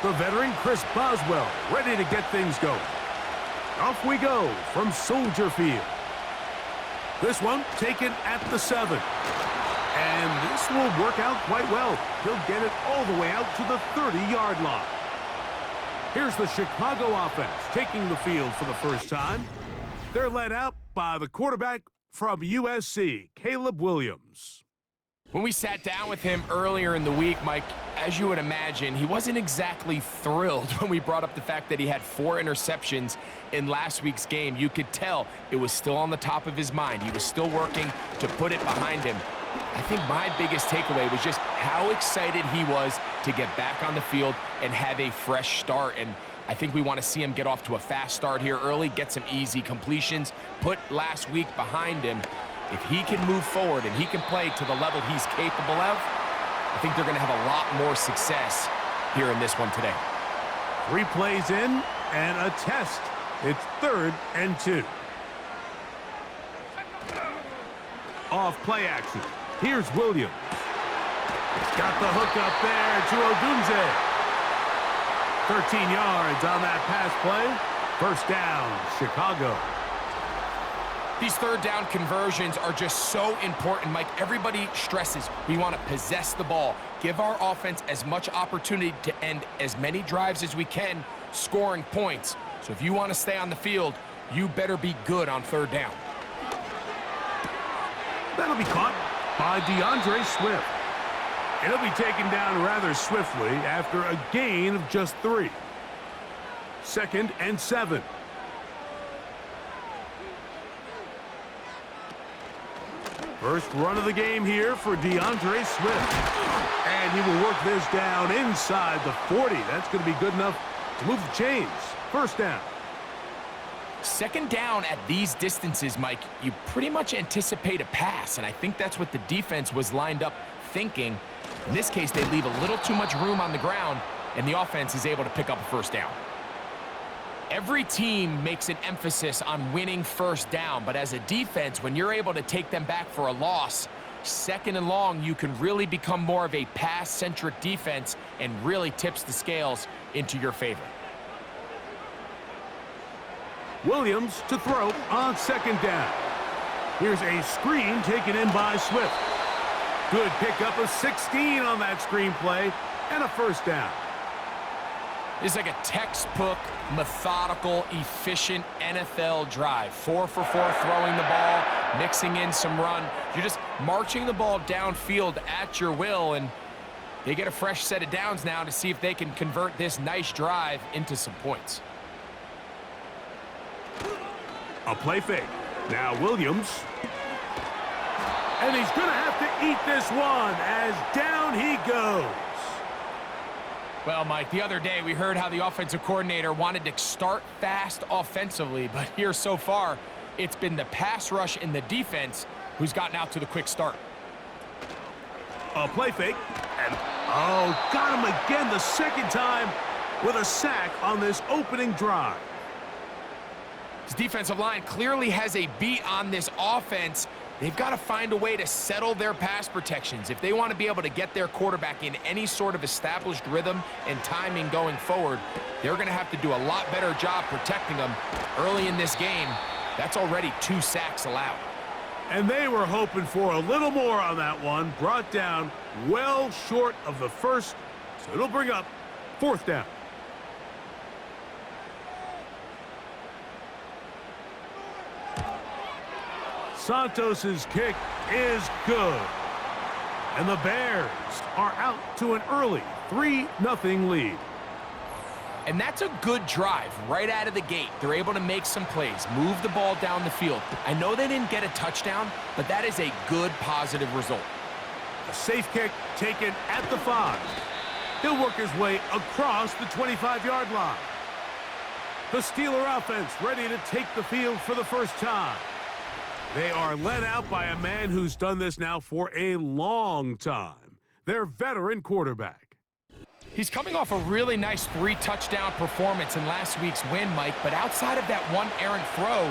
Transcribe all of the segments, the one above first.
The veteran Chris Boswell ready to get things going. Off we go from Soldier Field. This one taken at the 7. And this will work out quite well. He'll get it all the way out to the 30-yard line. Here's the Chicago offense taking the field for the first time. They're led out by the quarterback from USC, Caleb Williams. When we sat down with him earlier in the week, Mike, as you would imagine, he wasn't exactly thrilled when we brought up the fact that he had 4 interceptions in last week's game. You could tell it was still on the top of his mind. He was still working to put it behind him. I think my biggest takeaway was just how excited he was to get back on the field and have a fresh start. And I think we want to see him get off to a fast start here early, get some easy completions, put last week behind him. If he can move forward and he can play to the level he's capable of, I think they're going to have a lot more success here in this one today. 3 plays in and a test. It's 3rd and 2. Off play action. Here's Williams. He's got the hook up there to Odunze. 13 yards on that pass play. First down, Chicago. These 3rd down conversions are just so important, Mike. Everybody stresses we want to possess the ball, give our offense as much opportunity to end as many drives as we can, scoring points. So if you want to stay on the field, you better be good on 3rd down. That'll be caught by DeAndre Swift. It'll be taken down rather swiftly after a gain of just 3. 2nd and 7. First run of the game here for DeAndre Swift. And he will work this down inside the 40. That's going to be good enough to move the chains. First down. 2nd down at these distances, Mike, you pretty much anticipate a pass, and I think that's what the defense was lined up thinking. In this case, they leave a little too much room on the ground, and the offense is able to pick up a first down. Every team makes an emphasis on winning first down, but as a defense, when you're able to take them back for a loss, 2nd and long, you can really become more of a pass-centric defense and really tips the scales into your favor. Williams to throw on 2nd down. Here's a screen taken in by Swift. Good pickup of 16 on that screen play and a first down. It's like a textbook, methodical, efficient NFL drive. 4 for 4 throwing the ball, mixing in some run. You're just marching the ball downfield at your will, and they get a fresh set of downs now to see if they can convert this nice drive into some points. A play fake. Now Williams. And he's going to have to eat this one as down he goes. Well, Mike, the other day we heard how the offensive coordinator wanted to start fast offensively, but here so far, it's been the pass rush and the defense who's gotten out to the quick start. A play fake. And, oh, got him again the 2nd time with a sack on this opening drive. This defensive line clearly has a beat on this offense. They've got to find a way to settle their pass protections. If they want to be able to get their quarterback in any sort of established rhythm and timing going forward, they're going to have to do a lot better job protecting them early in this game. That's already 2 sacks allowed. And they were hoping for a little more on that one. Brought down well short of the first, so it'll bring up 4th down. Santos's kick is good. And the Bears are out to an early 3-0 lead. And that's a good drive right out of the gate. They're able to make some plays, move the ball down the field. I know they didn't get a touchdown, but that is a good positive result. A safe kick taken at the 5. He'll work his way across the 25-yard line. The Steeler offense ready to take the field for the first time. They are led out by a man who's done this now for a long time. Their veteran quarterback. He's coming off a really nice 3-touchdown performance in last week's win, Mike, but outside of that one errant throw,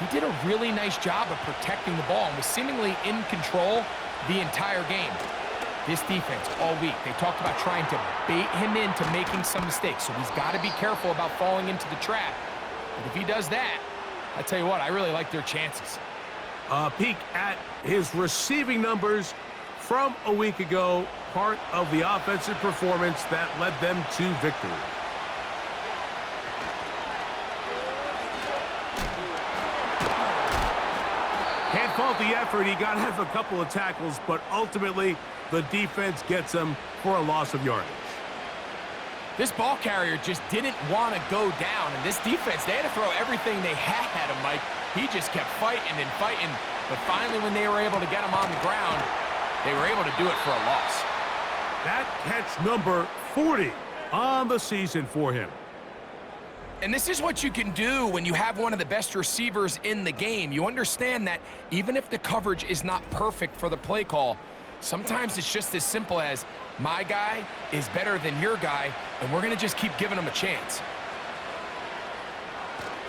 he did a really nice job of protecting the ball and was seemingly in control the entire game. This defense all week, they talked about trying to bait him into making some mistakes, so he's got to be careful about falling into the trap. But if he does that, I tell you what, I really like their chances. A peek at his receiving numbers from a week ago, part of the offensive performance that led them to victory. Can't fault the effort. He got half a couple of tackles, but ultimately the defense gets him for a loss of yardage. This ball carrier just didn't want to go down, and this defense, they had to throw everything they had at him, Mike. He just kept fighting and fighting, but finally when they were able to get him on the ground, they were able to do it for a loss. That catch number 40 on the season for him. And this is what you can do when you have one of the best receivers in the game. You understand that even if the coverage is not perfect for the play call, sometimes it's just as simple as my guy is better than your guy, and we're going to just keep giving him a chance.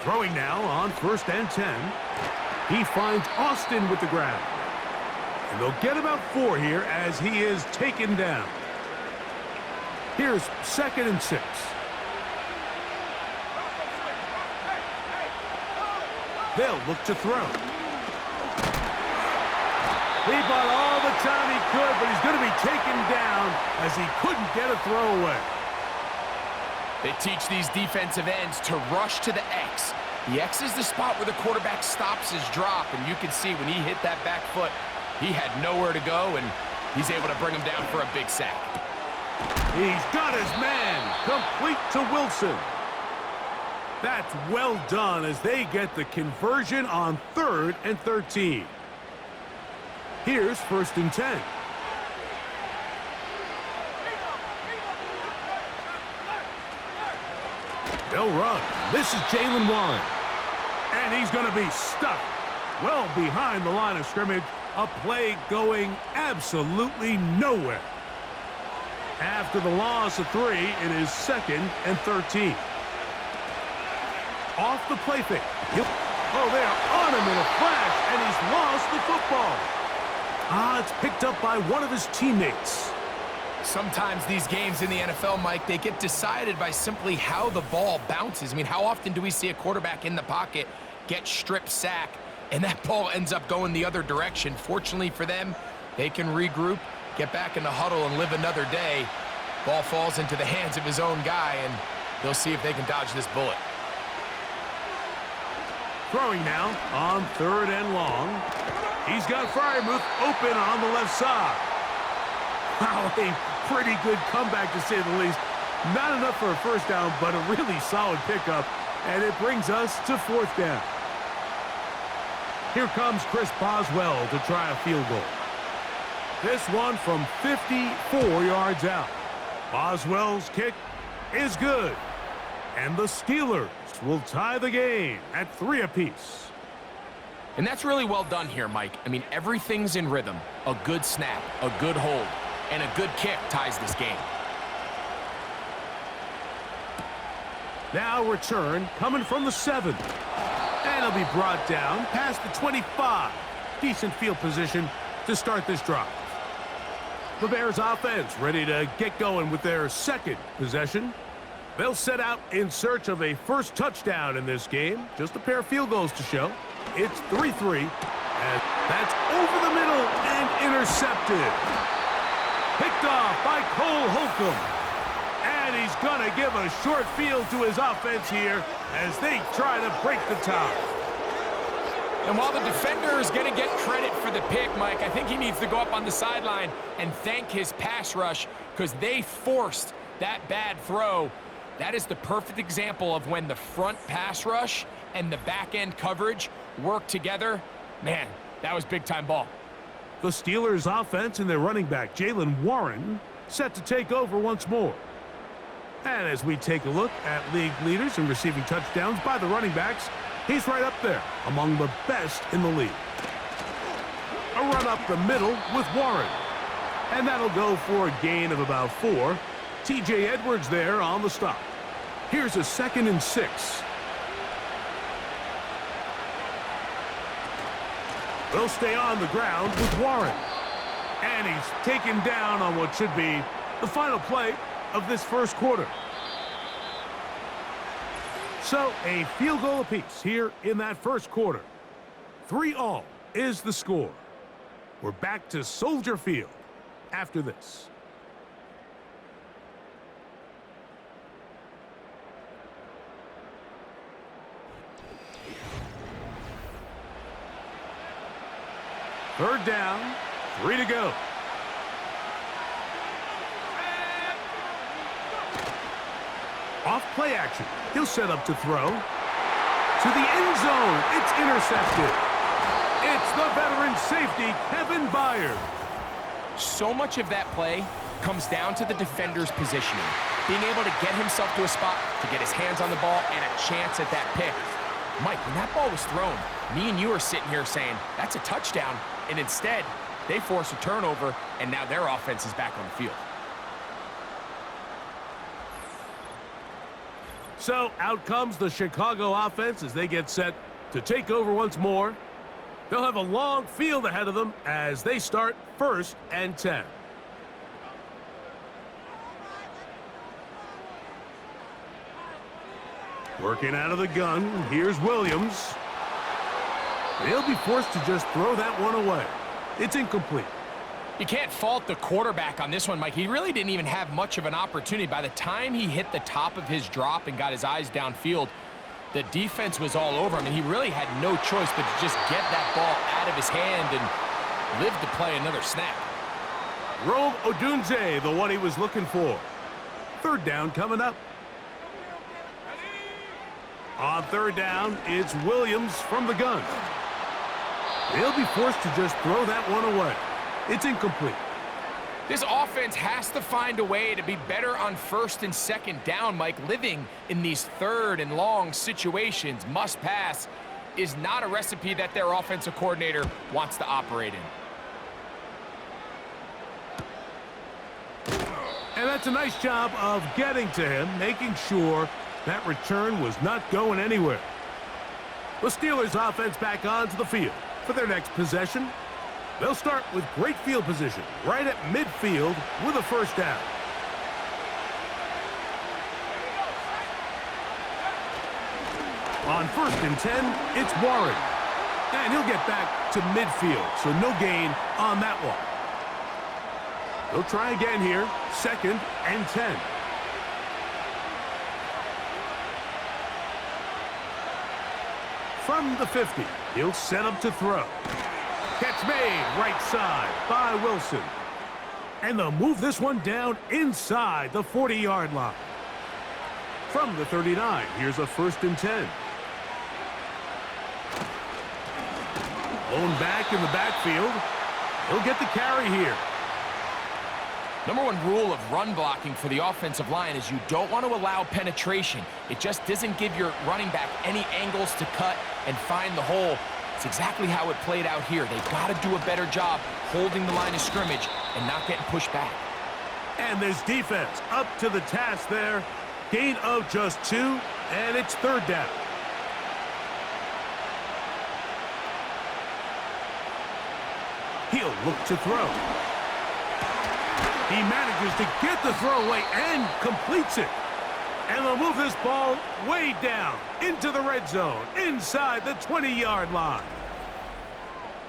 Throwing now on 1st and 10. He finds Austin with the grab. And they'll get about 4 here as he is taken down. Here's 2nd and 6. They'll look to throw. He bought all the time he could, but he's going to be taken down as he couldn't get a throw away. They teach these defensive ends to rush to the X. The X is the spot where the quarterback stops his drop, and you can see when he hit that back foot, he had nowhere to go, and he's able to bring him down for a big sack. He's got his man, complete to Wilson. That's well done as they get the conversion on 3rd and 13. Here's 1st and 10. They'll run. This is Jaylen Warren. And he's going to be stuck well behind the line of scrimmage. A play going absolutely nowhere. After the loss of 3, it is 2nd and 13. Off the play fake. Oh, they are on him in a flash, and he's lost the football. It's picked up by one of his teammates. Sometimes these games in the NFL, Mike, they get decided by simply how the ball bounces. I mean, how often do we see a quarterback in the pocket get strip sack, and that ball ends up going the other direction? Fortunately for them, they can regroup, get back in the huddle, and live another day. Ball falls into the hands of his own guy, and they'll see if they can dodge this bullet. Throwing now on 3rd and long. He's got Freiermuth open on the left side. Wow, a pretty good comeback to say the least. Not enough for a first down, but a really solid pickup. And it brings us to 4th down. Here comes Chris Boswell to try a field goal. This one from 54 yards out. Boswell's kick is good. And the Steelers will tie the game at 3 apiece. And that's really well done here, Mike. I mean, everything's in rhythm. A good snap, a good hold, and a good kick ties this game. Now return coming from the 7. And he'll be brought down past the 25. Decent field position to start this drive. The Bears offense ready to get going with their 2nd possession. They'll set out in search of a first touchdown in this game. Just a pair of field goals to show. It's 3-3, and that's over the middle and intercepted. Picked off by Cole Holcomb. And he's going to give a short field to his offense here as they try to break the tie. And while the defender is going to get credit for the pick, Mike, I think he needs to go up on the sideline and thank his pass rush because they forced that bad throw. That is the perfect example of when the front pass rush and the back-end coverage work together. Man, that was big-time ball. The Steelers' offense and their running back, Jaylen Warren, set to take over once more. And as we take a look at league leaders in receiving touchdowns by the running backs, he's right up there among the best in the league. A run up the middle with Warren. And that'll go for a gain of about 4. T.J. Edwards there on the stop. Here's a 2nd and 6. They'll stay on the ground with Warren. And he's taken down on what should be the final play of this first quarter. So a field goal apiece here in that first quarter. 3-all is the score. We're back to Soldier Field after this. Third down, 3 to go. Off play action. He'll set up to throw. To the end zone. It's intercepted. It's the veteran safety, Kevin Byard. So much of that play comes down to the defender's positioning. Being able to get himself to a spot, to get his hands on the ball, and a chance at that pick. Mike, when that ball was thrown, me and you are sitting here saying, that's a touchdown. And instead, they force a turnover, and now their offense is back on the field. So out comes the Chicago offense as they get set to take over once more. They'll have a long field ahead of them as they start 1st and 10. Working out of the gun, here's Williams. They'll be forced to just throw that one away. It's incomplete. You can't fault the quarterback on this one, Mike. He really didn't even have much of an opportunity. By the time he hit the top of his drop and got his eyes downfield, the defense was all over him, and he really had no choice but to just get that ball out of his hand and live to play another snap. Rome Odunze, the one he was looking for. Third down coming up. On third down, it's Williams from the gun. They'll be forced to just throw that one away. It's incomplete. This offense has to find a way to be better on 1st and 2nd down, Mike. Living in these 3rd and long situations, must pass, is not a recipe that their offensive coordinator wants to operate in. And that's a nice job of getting to him, making sure that return was not going anywhere. The Steelers offense back onto the field for their next possession. They'll start with great field position right at midfield with a first down. On 1st and 10, it's Warren. And he'll get back to midfield, so no gain on that one. They'll try again here, 2nd and 10. From the 50, he'll set up to throw. Catch made right side by Wilson. And they'll move this one down inside the 40-yard line. From the 39, here's a 1st and 10. Blown back in the backfield. He'll get the carry here. Number one rule of run blocking for the offensive line is you don't want to allow penetration. It just doesn't give your running back any angles to cut and find the hole. It's exactly how it played out here. They've got to do a better job holding the line of scrimmage and not getting pushed back. And this defense up to the task there. Gain of just 2, and it's 3rd down. He'll look to throw. He manages to get the throw away and completes it. And they'll move this ball way down into the red zone, inside the 20-yard line.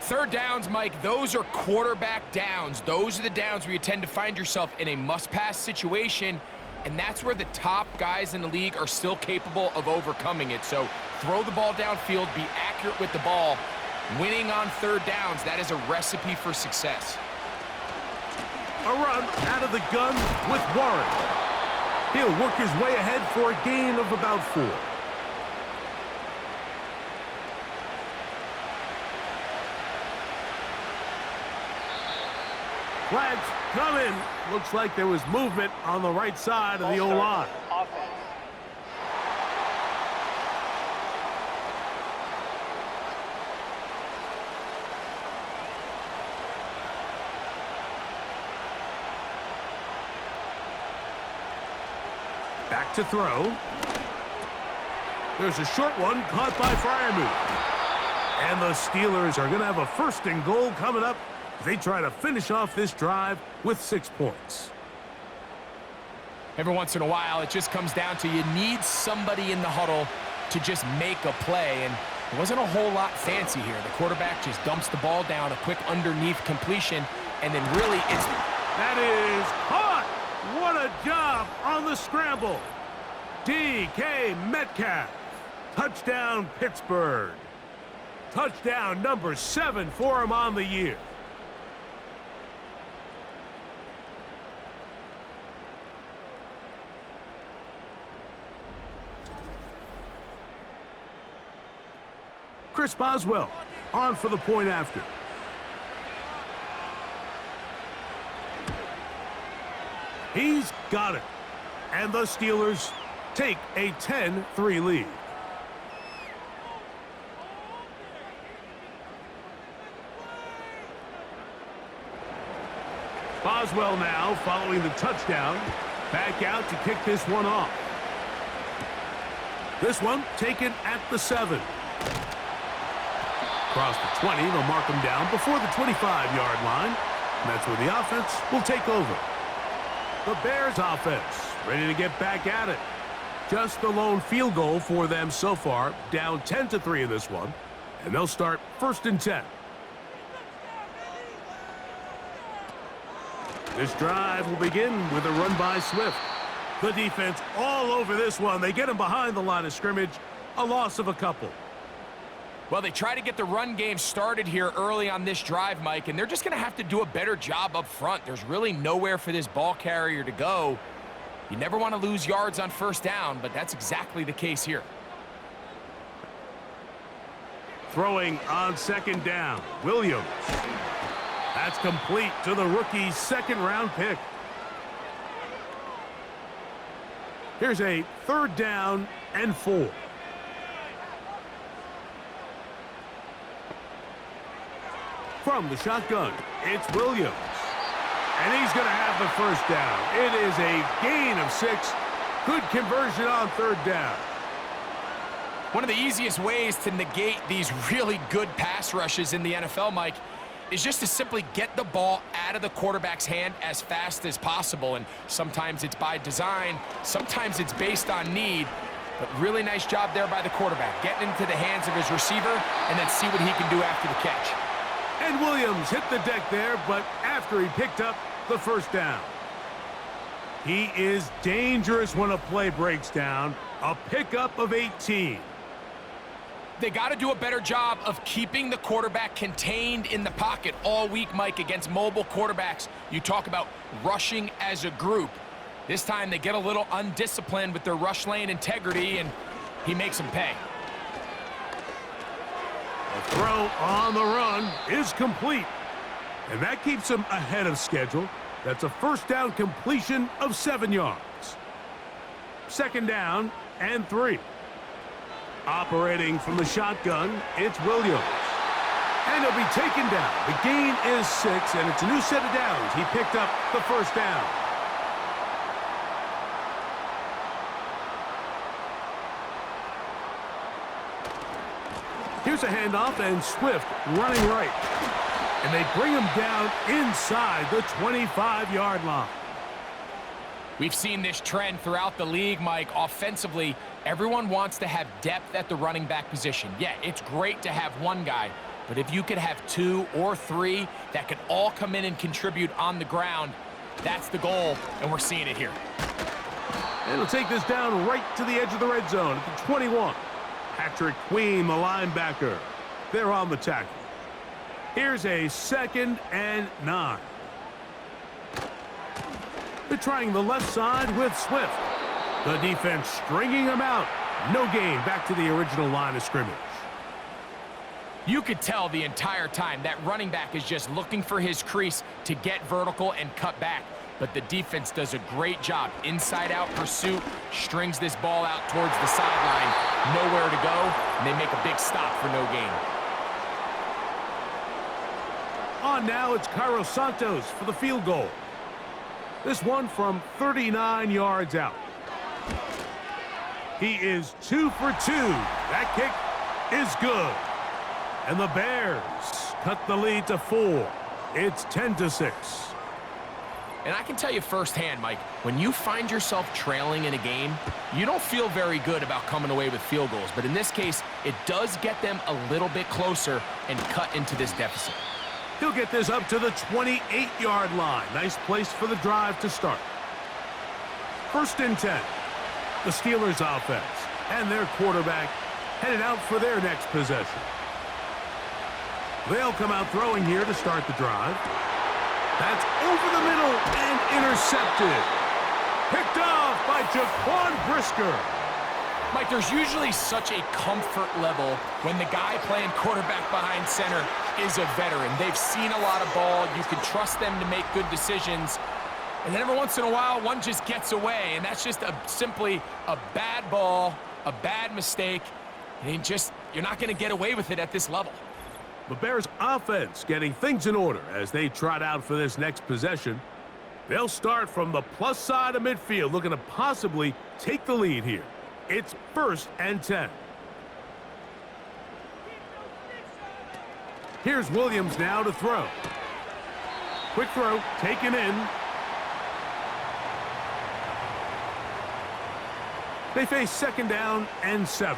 3rd downs, Mike, those are quarterback downs. Those are the downs where you tend to find yourself in a must-pass situation, and that's where the top guys in the league are still capable of overcoming it. So throw the ball downfield, be accurate with the ball. Winning on 3rd downs, that is a recipe for success. A run out of the gun with Warren. He'll work his way ahead for a gain of about 4. Flags come in. Looks like there was movement on the right side of the O-line. Back to throw. There's a short one caught by Freiermuth. And the Steelers are going to have a 1st and goal coming up They try to finish off this drive with 6 points. Every once in a while, it just comes down to you need somebody in the huddle to just make a play, and it wasn't a whole lot fancy here. The quarterback just dumps the ball down, a quick underneath completion, and then really it's... That is caught! What a job on the scramble! DK Metcalf. Touchdown, Pittsburgh. Touchdown number 7 for him on the year. Chris Boswell on for the point after. He's got it. And the Steelers take a 10-3 lead. Boswell now following the touchdown. Back out to kick this one off. This one taken at the 7. Across the 20, they'll mark him down before the 25-yard line. And that's where the offense will take over. The Bears offense ready to get back at it. Just the lone field goal for them so far, down 10-3 in this one. And they'll start 1st and 10. This drive will begin with a run by Swift. The defense all over this one. They get him behind the line of scrimmage. A loss of a couple. Well, they try to get the run game started here early on this drive, Mike, and they're just going to have to do a better job up front. There's really nowhere for this ball carrier to go. You never want to lose yards on 1st down, but that's exactly the case here. Throwing on 2nd down, Williams. That's complete to the rookie's 2nd-round pick. Here's a 3rd down and 4. From the shotgun, it's Williams. And he's going to have the 1st down. It is a gain of 6. Good conversion on 3rd down. One of the easiest ways to negate these really good pass rushes in the NFL, Mike, is just to simply get the ball out of the quarterback's hand as fast as possible. And sometimes it's by design, sometimes it's based on need. But really nice job there by the quarterback, getting into the hands of his receiver and then see what he can do after the catch. And Williams hit the deck there, but after he picked up the 1st down. He is dangerous when a play breaks down. A pickup of 18. They got to do a better job of keeping the quarterback contained in the pocket all week, Mike, against mobile quarterbacks. You talk about rushing as a group. This time they get a little undisciplined with their rush lane integrity, and he makes them pay. The throw on the run is complete. And that keeps him ahead of schedule. That's a 1st down completion of 7 yards. 2nd down and 3. Operating from the shotgun, it's Williams. And he'll be taken down. The gain is 6, and it's a new set of downs. He picked up the 1st down. Here's a handoff, and Swift running right. And they bring him down inside the 25-yard line. We've seen this trend throughout the league, Mike. Offensively, everyone wants to have depth at the running back position. Yeah, it's great to have one guy, but if you could have 2 or 3 that could all come in and contribute on the ground, that's the goal, and we're seeing it here. And he'll take this down right to the edge of the red zone at the 21. Patrick Queen, the linebacker. They're on the tackle. Here's a 2nd and 9. They're trying the left side with Swift. The defense stringing him out. No gain back to the original line of scrimmage. You could tell the entire time that running back is just looking for his crease to get vertical and cut back. But the defense does a great job. Inside-out pursuit, strings this ball out towards the sideline. Nowhere to go, and they make a big stop for no gain. On now, it's Cairo Santos for the field goal. This one from 39 yards out. He is 2 for 2. That kick is good. And the Bears cut the lead to 4. It's 10-6. And I can tell you firsthand, Mike, when you find yourself trailing in a game, you don't feel very good about coming away with field goals. But in this case, it does get them a little bit closer and cut into this deficit. He'll get this up to the 28-yard line. Nice place for the drive to start. 1st and 10. The Steelers offense and their quarterback headed out for their next possession. They'll come out throwing here to start the drive. That's over the middle and intercepted. Picked off by Jaquan Brisker. Mike, there's usually such a comfort level when the guy playing quarterback behind center is a veteran. They've seen a lot of ball. You can trust them to make good decisions. And then every once in a while, one just gets away, and that's just simply a bad ball, a bad mistake. And you're not going to get away with it at this level. The Bears offense getting things in order as they trot out for this next possession. They'll start from the plus side of midfield, looking to possibly take the lead here. It's 1st and 10. Here's Williams now to throw. Quick throw, taken in. They face 2nd down and 7.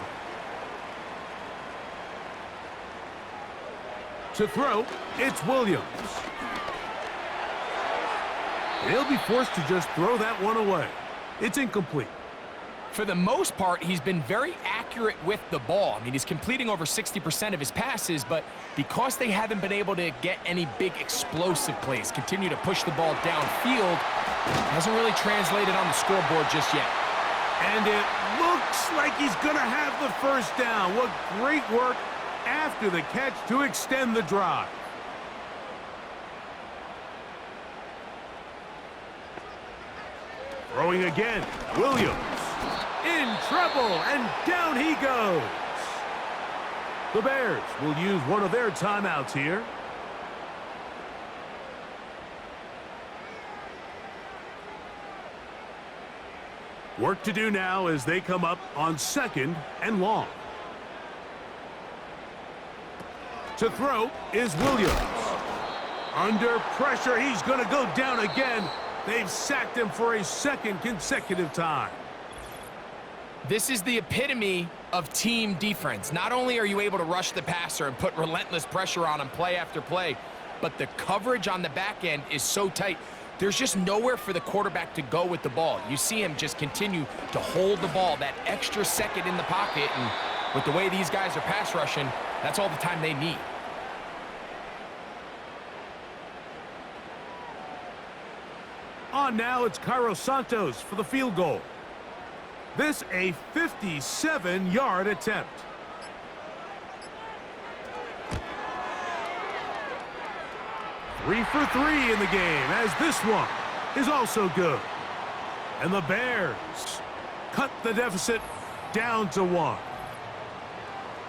To throw, it's Williams. He'll be forced to just throw that one away. It's incomplete. For the most part, he's been very accurate with the ball. I mean, he's completing over 60% of his passes, but because they haven't been able to get any big explosive plays, continue to push the ball downfield, hasn't really translated on the scoreboard just yet. And it looks like he's going to have the 1st down. What great work after the catch to extend the drive. Throwing again, Williams. In trouble, and down he goes. The Bears will use one of their timeouts here. Work to do now as they come up on 2nd and long. To throw is Williams. Under pressure, he's going to go down again. They've sacked him for a 2nd consecutive time. This is the epitome of team defense. Not only are you able to rush the passer and put relentless pressure on him play after play, but the coverage on the back end is so tight. There's just nowhere for the quarterback to go with the ball. You see him just continue to hold the ball, that extra second in the pocket, and with the way these guys are pass rushing, that's all the time they need. On now, it's Cairo Santos for the field goal. This a 57-yard attempt. Three for 3 in the game, as this one is also good. And the Bears cut the deficit down to 1.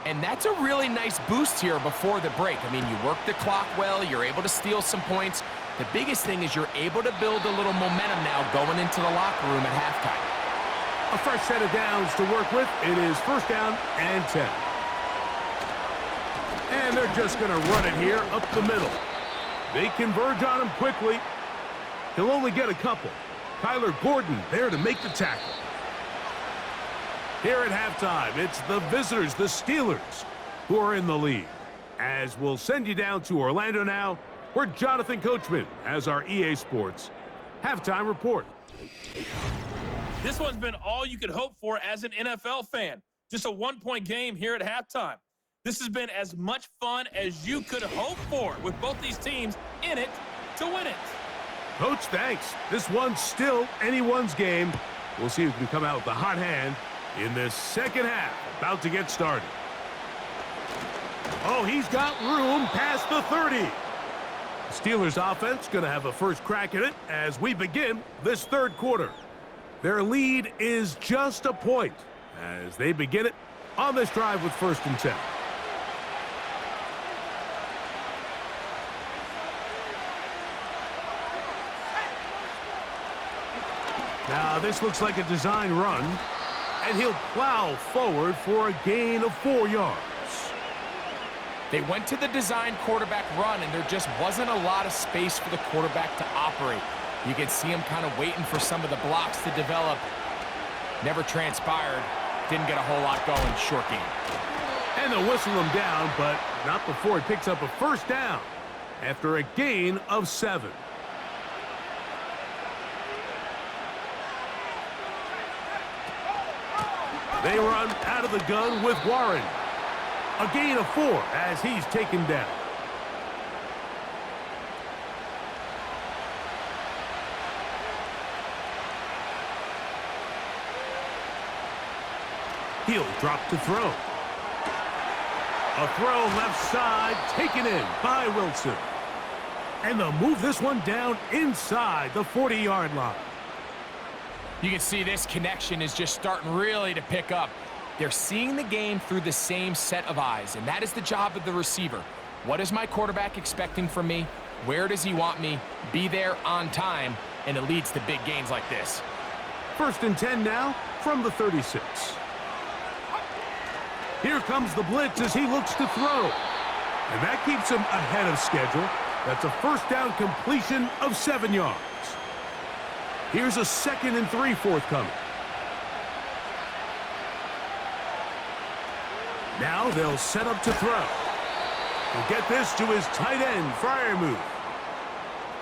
And that's a really nice boost here before the break. I mean, you work the clock well, you're able to steal some points. The biggest thing is you're able to build a little momentum now going into the locker room at halftime. A fresh set of downs to work with. It is 1st down and 10. And they're just going to run it here up the middle. They converge on him quickly. He'll only get a couple. Kyler Gordon there to make the tackle. Here at halftime, it's the visitors, the Steelers, who are in the lead. As we'll send you down to Orlando now, where Jonathan Coachman has our EA Sports halftime report. This one's been all you could hope for as an NFL fan. Just a one-point game here at halftime. This has been as much fun as you could hope for with both these teams in it to win it. Coach, thanks. This one's still anyone's game. We'll see who can come out with the hot hand in this 2nd half, about to get started. Oh, he's got room past the 30. The Steelers offense going to have a first crack at it as we begin this 3rd quarter. Their lead is just a point as they begin it on this drive with 1st and 10. Now this looks like a design run, and he'll plow forward for a gain of 4 yards. They went to the design quarterback run, and there just wasn't a lot of space for the quarterback to operate. You can see him kind of waiting for some of the blocks to develop. Never transpired. Didn't get a whole lot going. Short game. And they'll whistle him down, but not before he picks up a first down after a gain of 7. They run out of the gun with Warren. A gain of 4 as he's taken down. He'll drop to throw. A throw left side, taken in by Wilson. And they'll move this one down inside the 40-yard line. You can see this connection is just starting really to pick up. They're seeing the game through the same set of eyes, and that is the job of the receiver. What is my quarterback expecting from me? Where does he want me? Be there on time, and it leads to big gains like this. 1st and 10 now from the 36. Here comes the blitz as he looks to throw. And that keeps him ahead of schedule. That's a first down completion of 7 yards. Here's a 2nd and 3 forthcoming. Now they'll set up to throw. He'll get this to his tight end, Freiermuth.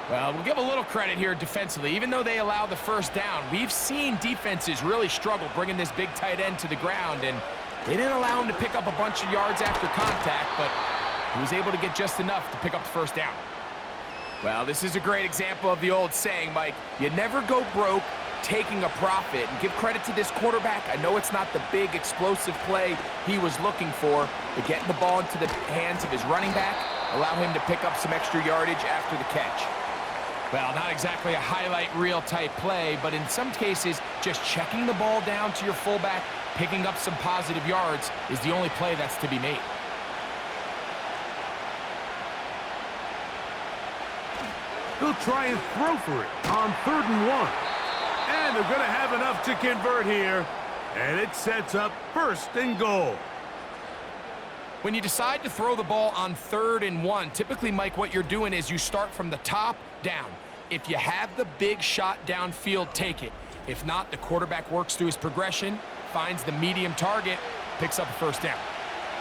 Well, we'll give a little credit here defensively. Even though they allow the first down, we've seen defenses really struggle bringing this big tight end to the ground, and they didn't allow him to pick up a bunch of yards after contact, but he was able to get just enough to pick up the first down. Well, this is a great example of the old saying, Mike, you never go broke taking a profit. And give credit to this quarterback. I know it's not the big explosive play he was looking for, but getting the ball into the hands of his running back allow him to pick up some extra yardage after the catch. Well, not exactly a highlight reel type play, but in some cases, just checking the ball down to your fullback, picking up some positive yards is the only play that's to be made. They'll try and throw for it on 3rd and 1. And they're going to have enough to convert here. And it sets up 1st and goal. When you decide to throw the ball on 3rd and 1, typically, Mike, what you're doing is you start from the top down. If you have the big shot downfield, take it. If not, the quarterback works through his progression, finds the medium target, picks up a first down.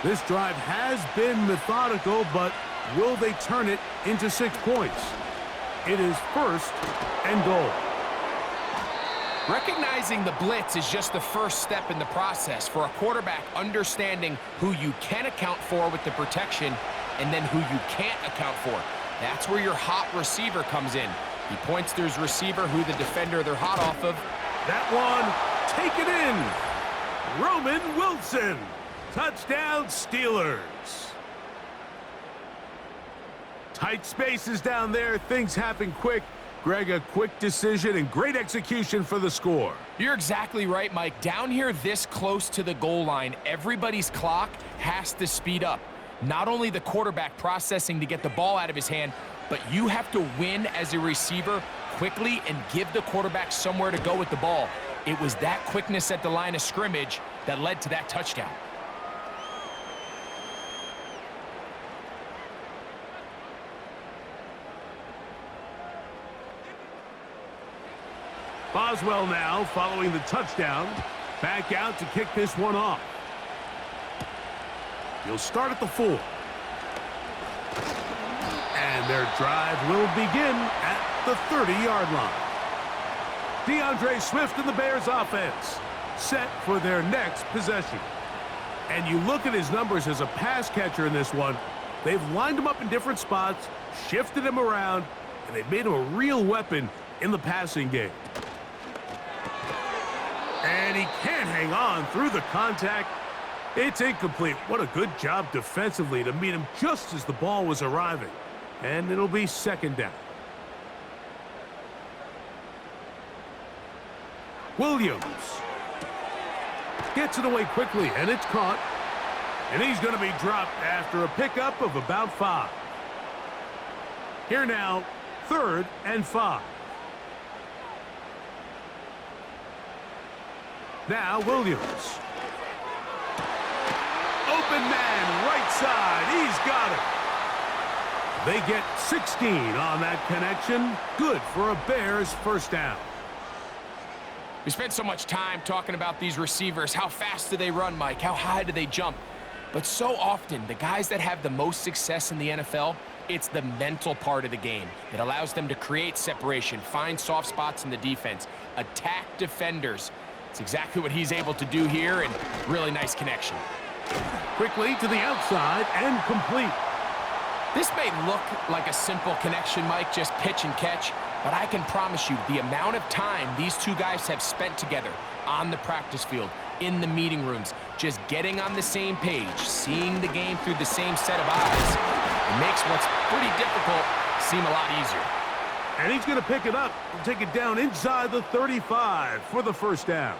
This drive has been methodical, but will they turn it into 6 points? It is 1st and goal. Recognizing the blitz is just the first step in the process for a quarterback, understanding who you can account for with the protection and then who you can't account for. That's where your hot receiver comes in. He points to his receiver, who the defender they're hot off of. That one, taken in. Roman Wilson. Touchdown, Steelers. Tight spaces down there. Things happen quick. Greg, a quick decision and great execution for the score. You're exactly right, Mike. Down here this close to the goal line, everybody's clock has to speed up. Not only the quarterback processing to get the ball out of his hand, but you have to win as a receiver quickly and give the quarterback somewhere to go with the ball. It was that quickness at the line of scrimmage that led to that touchdown. Boswell now following the touchdown. Back out to kick this one off. He'll start at the 4. And their drive will begin at the 30-yard line. DeAndre Swift and the Bears offense set for their next possession. And you look at his numbers as a pass catcher in this one. They've lined him up in different spots, shifted him around, and they've made him a real weapon in the passing game. And he can't hang on through the contact. It's incomplete. What a good job defensively to meet him just as the ball was arriving. And it'll be 2nd down. Williams gets it away quickly, and it's caught. And he's going to be dropped after a pickup of about 5. Here now, 3rd and 5. Now Williams. Open man, right side. He's got it. They get 16 on that connection. Good for a Bears first down. We spent so much time talking about these receivers. How fast do they run, Mike? How high do they jump? But so often, the guys that have the most success in the NFL, it's the mental part of the game that allows them to create separation, find soft spots in the defense, attack defenders. It's exactly what he's able to do here, and really nice connection. Quickly to the outside and complete. This may look like a simple connection, Mike, just pitch and catch, but I can promise you the amount of time these two guys have spent together on the practice field, in the meeting rooms, just getting on the same page, seeing the game through the same set of eyes, it makes what's pretty difficult seem a lot easier. And he's going to pick it up and take it down inside the 35 for the first down.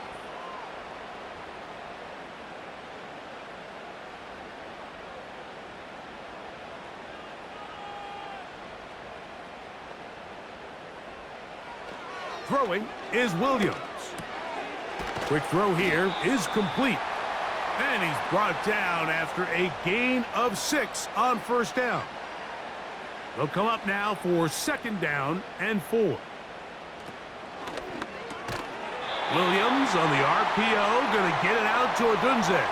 Throwing is Williams. Quick throw here is complete. And he's brought down after a gain of 6 on first down. They'll come up now for second down and 4. Williams on the RPO, going to get it out to Odunze.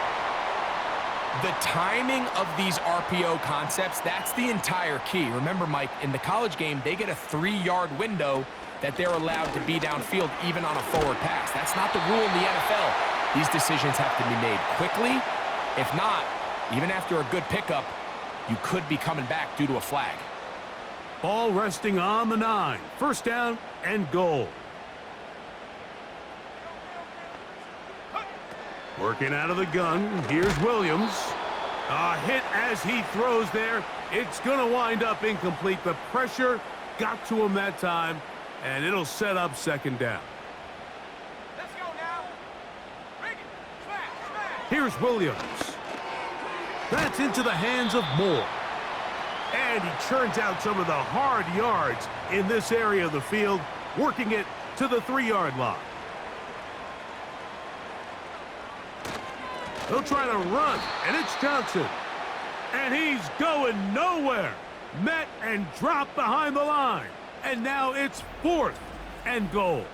The timing of these RPO concepts, that's the entire key. Remember, Mike, in the college game, they get a 3-yard window that they're allowed to be downfield even on a forward pass. That's not the rule in the NFL. These decisions have to be made quickly. If not, even after a good pickup, you could be coming back due to a flag. Ball resting on the 9. First down and goal. Working out of the gun. Here's Williams. A hit as he throws there. It's going to wind up incomplete. The pressure got to him that time, and it'll set up second down. Let's go now. Bring it. Smash. Here's Williams. That's into the hands of Moore. And he churns out some of the hard yards in this area of the field, working it to the 3-yard line. They'll try to run, and it's Johnson. And he's going nowhere. Met and dropped behind the line. And now it's 4th and goal.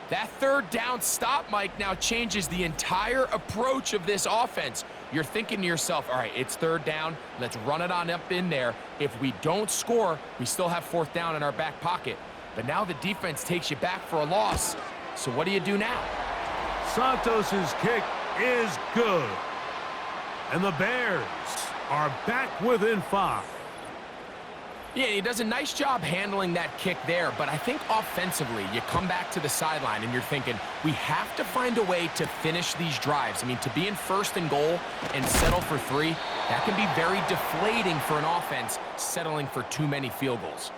That third down stop, Mike, now changes the entire approach of this offense. You're thinking to yourself, all right, it's third down. Let's run it on up in there. If we don't score, we still have 4th down in our back pocket. But now the defense takes you back for a loss. So what do you do now? Santos's kick is good. And the Bears are back within 5. Yeah, he does a nice job handling that kick there, but I think offensively, you come back to the sideline and you're thinking, we have to find a way to finish these drives. I mean, to be in 1st and goal and settle for 3, that can be very deflating for an offense settling for too many field goals.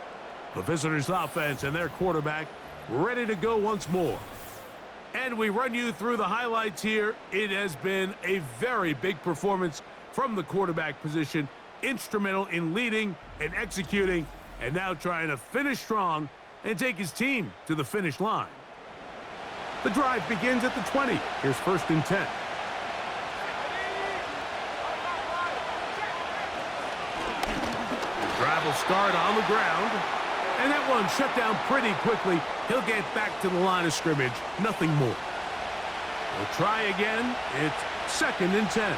The visitors' offense and their quarterback ready to go once more. And we run you through the highlights here. It has been a very big performance from the quarterback position. Instrumental in leading and executing, and now trying to finish strong and take his team to the finish line. The drive begins at the 20. Here's 1st and 10. The drive will start on the ground, and that one shut down pretty quickly. He'll get back to the line of scrimmage. Nothing more. We'll try again. It's 2nd and 10.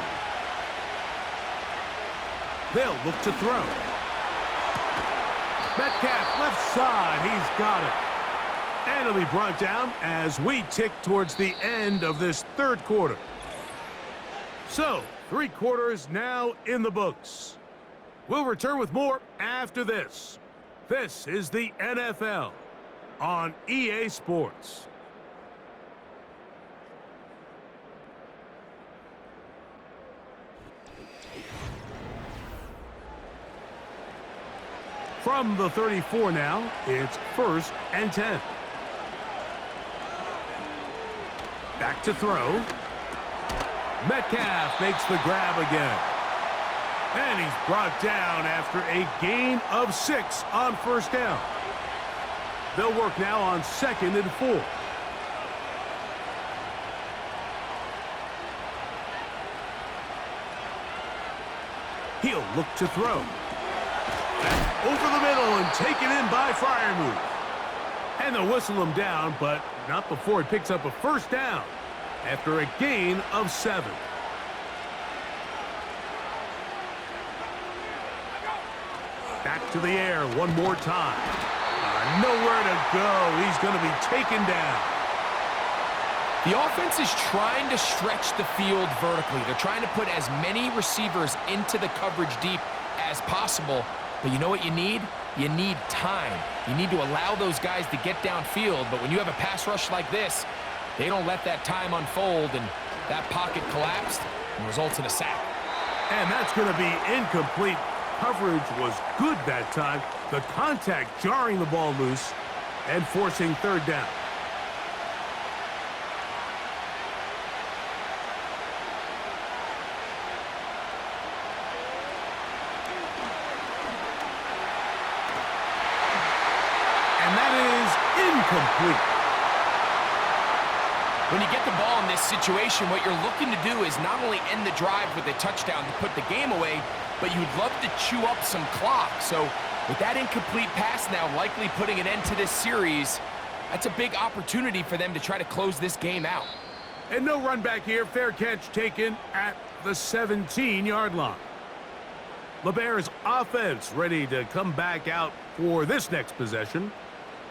They'll look to throw. Metcalf left side. He's got it. And it'll be brought down as we tick towards the end of this 3rd quarter. So, 3 quarters now in the books. We'll return with more after this. This is the NFL on EA Sports. From the 34 now, it's 1st and 10. Back to throw. Metcalf makes the grab again. And he's brought down after a gain of 6 on 1st down. They'll work now on 2nd and 4. He'll look to throw. Back over the middle and taken in by Freiermuth. And they'll whistle him down, but not before he picks up a first down after a gain of 7. Back to the air one more time. Nowhere to go. He's going to be taken down. The offense is trying to stretch the field vertically. They're trying to put as many receivers into the coverage deep as possible. But you know what you need? You need time. You need to allow those guys to get downfield. But when you have a pass rush like this, they don't let that time unfold, and that pocket collapsed and results in a sack. And that's going to be incomplete. Coverage was good that time. The contact jarring the ball loose and forcing third down. And that is incomplete. When you get the ball in this situation, what you're looking to do is not only end the drive with a touchdown to put the game away, but you'd love to chew up some clock. So with that incomplete pass now likely putting an end to this series, that's a big opportunity for them to try to close this game out. And no run back here. Fair catch taken at the 17-yard line. LeBear's offense ready to come back out for this next possession.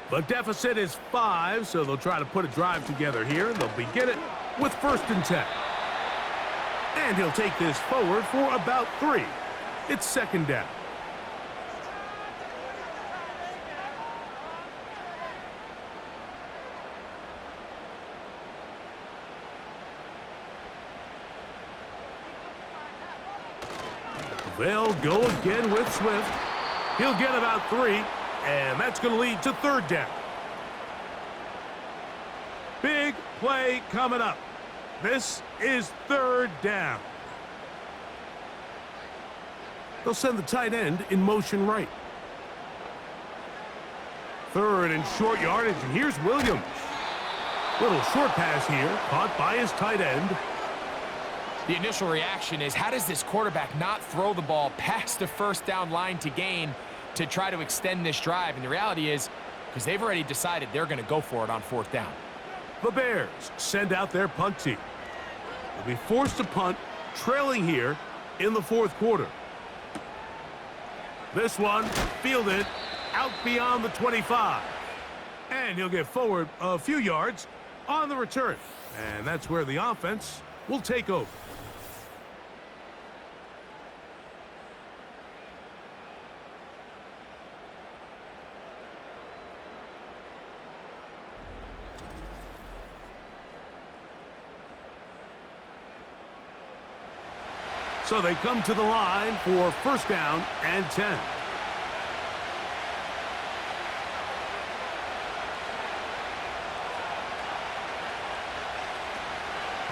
The deficit is 5, so they'll try to put a drive together here. They'll begin it with 1st and 10. And he'll take this forward for about 3. It's 2nd down. They'll go again with Swift. He'll get about 3, and that's going to lead to 3rd down. Big play coming up. This is 3rd down. They'll send the tight end in motion right. 3rd and short yardage, and here's Williams. Little short pass here, caught by his tight end. The initial reaction is, how does this quarterback not throw the ball past the 1st down line to gain to try to extend this drive? And the reality is, because they've already decided they're going to go for it on 4th down. The Bears send out their punt team. They'll be forced to punt, trailing here in the 4th quarter. This one fielded out beyond the 25. And he'll get forward a few yards on the return. And that's where the offense will take over. So they come to the line for 1st down and 10.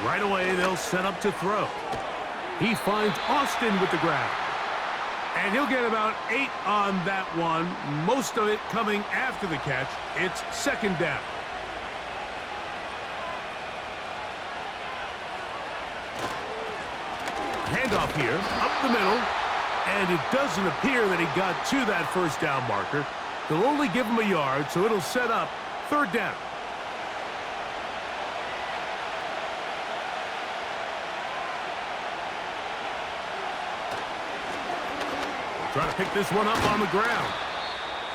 Right away, they'll set up to throw. He finds Austin with the grab. And he'll get about 8 on that one, most of it coming after the catch. It's 2nd down. Handoff here, up the middle, and it doesn't appear that he got to that 1st down marker. They'll only give him a yard, so it'll set up 3rd down. Trying to pick this one up on the ground,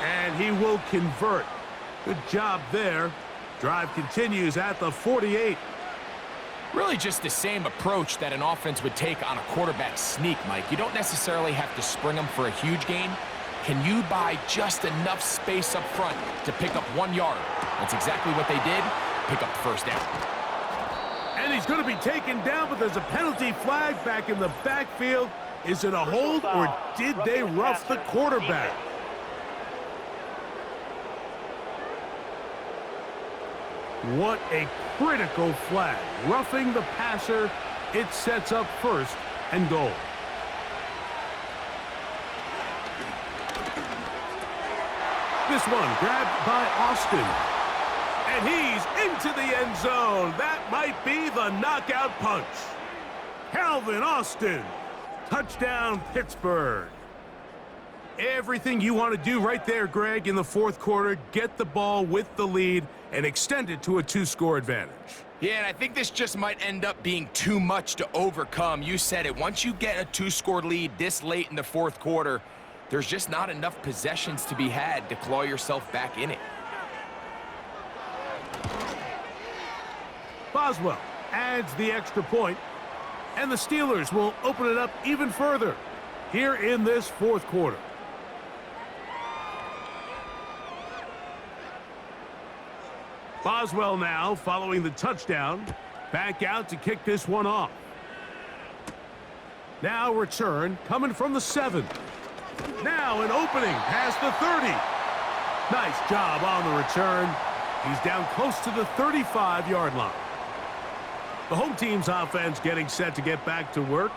and he will convert. Good job there. Drive continues at the 48. Really just the same approach that an offense would take on a quarterback sneak, Mike. You don't necessarily have to spring them for a huge gain. Can you buy just enough space up front to pick up 1 yard? That's exactly what they did. Pick up the 1st down. And he's going to be taken down, but there's a penalty flag back in the backfield. Is it a hold, or did they rough the quarterback? What a critical flag. Roughing the passer. It sets up 1st and goal. This one grabbed by Austin. And he's into the end zone. That might be the knockout punch. Calvin Austin Touchdown, Pittsburgh. Everything you want to do right there, Greg, in the fourth quarter, get the ball with the lead and extend it to a 2-score advantage. Yeah, and I think this just might end up being too much to overcome. You said it. Once you get a 2-score lead this late in the fourth quarter, there's just not enough possessions to be had to claw yourself back in it. Boswell adds the extra point, and the Steelers will open it up even further here in this fourth quarter. Boswell now following the touchdown, back out to kick this one off. Now return coming from the 7. Now an opening past the 30. Nice job on the return. He's down close to the 35-yard line. The home team's offense getting set to get back to work.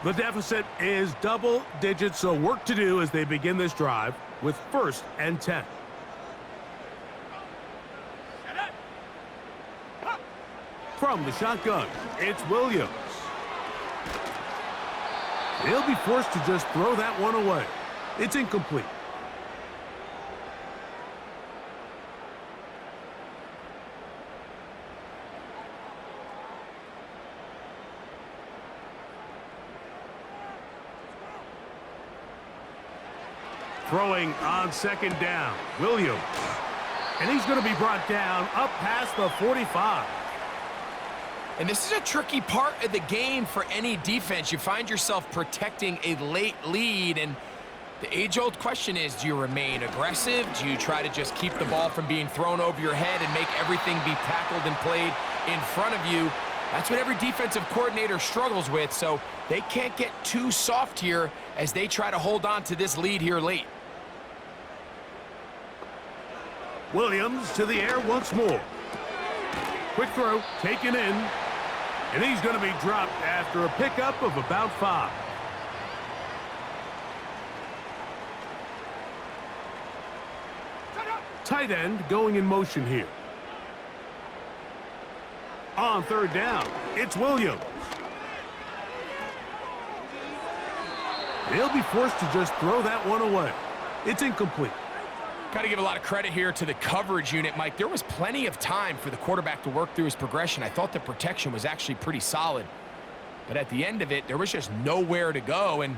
The deficit is double digits, so work to do as they begin this drive with 1st and 10. From the shotgun, it's Williams. He'll be forced to just throw that one away. It's incomplete. Throwing on 2nd down, Williams. And he's going to be brought down up past the 45. And this is a tricky part of the game for any defense. You find yourself protecting a late lead, and the age-old question is, do you remain aggressive? Do you try to just keep the ball from being thrown over your head and make everything be tackled and played in front of you? That's what every defensive coordinator struggles with, so they can't get too soft here as they try to hold on to this lead here late. Williams to the air once more. Quick throw, taken in. And he's going to be dropped after a pickup of about 5. Tight end going in motion here. On 3rd down, it's Williams. He'll be forced to just throw that one away. It's incomplete. Got to give a lot of credit here to the coverage unit, Mike. There was plenty of time for the quarterback to work through his progression. I thought the protection was actually pretty solid. But at the end of it, there was just nowhere to go, and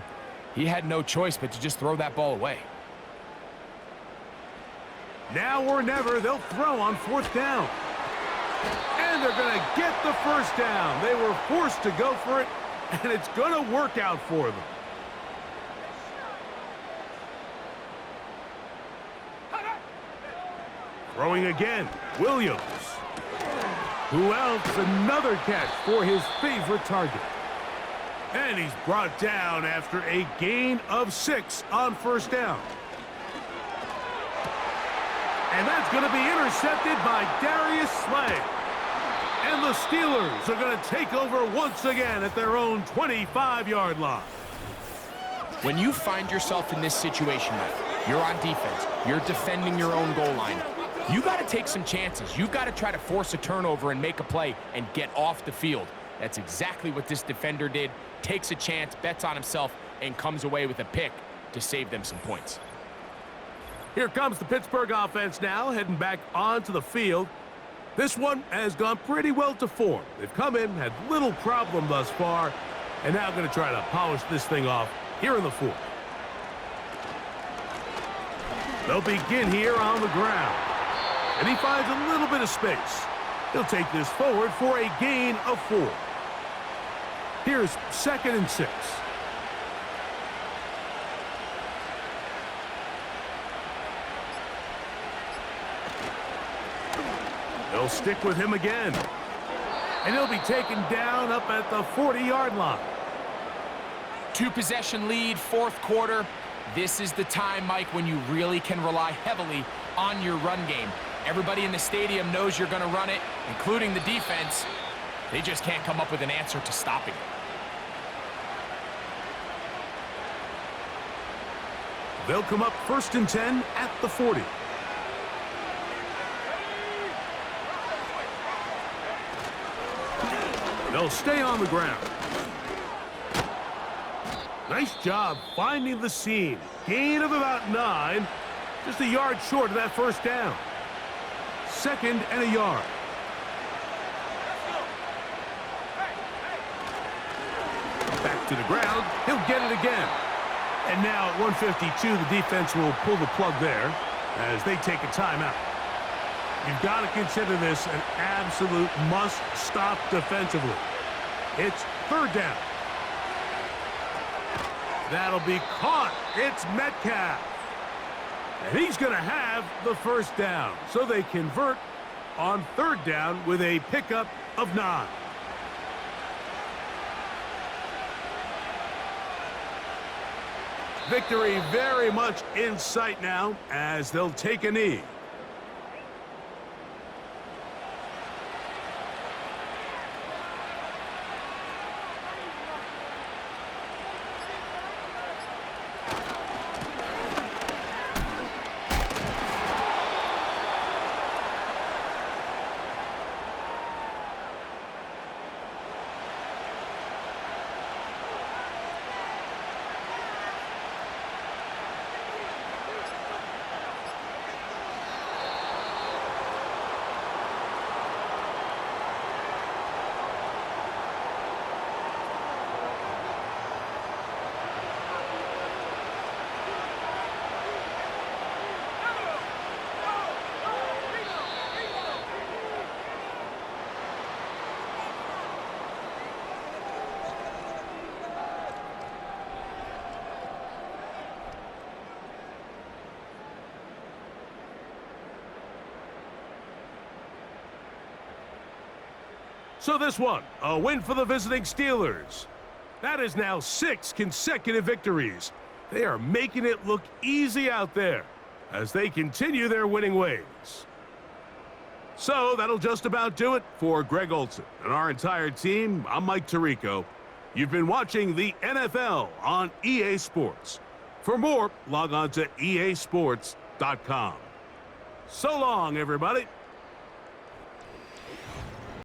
he had no choice but to just throw that ball away. Now or never, they'll throw on 4th down. And they're going to get the 1st down. They were forced to go for it, and it's going to work out for them. Throwing again, Williams. Who else? Another catch for his favorite target. And he's brought down after a gain of 6 on 1st down. And that's going to be intercepted by Darius Slay. And the Steelers are going to take over once again at their own 25-yard line. When you find yourself in this situation, Mike, you're on defense, you're defending your own goal line, you got to take some chances. You've got to try to force a turnover and make a play and get off the field. That's exactly what this defender did. Takes a chance, bets on himself, and comes away with a pick to save them some points. Here comes the Pittsburgh offense now, heading back onto the field. This one has gone pretty well to form. They've come in, had little problem thus far, and now going to try to polish this thing off here in the 4th. They'll begin here on the ground. And he finds a little bit of space. He'll take this forward for a gain of 4. Here's 2nd and 6. They'll stick with him again. And he'll be taken down up at the 40-yard line. 2-possession lead, 4th quarter. This is the time, Mike, when you really can rely heavily on your run game. Everybody in the stadium knows you're going to run it, including the defense. They just can't come up with an answer to stopping it. They'll come up 1st and 10 at the 40. They'll stay on the ground. Nice job finding the seam. Gain of about 9. Just a yard short of that first down. 2nd and a yard. Back to the ground. He'll get it again. And now at 152, the defense will pull the plug there as they take a timeout. You've got to consider this an absolute must-stop defensively. It's 3rd down. That'll be caught. It's Metcalf. And he's going to have the first down. So they convert on 3rd down with a pickup of 9. Victory very much in sight now as they'll take a knee. So this one, a win for the visiting Steelers. That is now 6 consecutive victories. They are making it look easy out there as they continue their winning ways. So that'll just about do it for Greg Olson and our entire team. I'm Mike Tirico. You've been watching the NFL on EA Sports. For more, log on to easports.com. So long, everybody.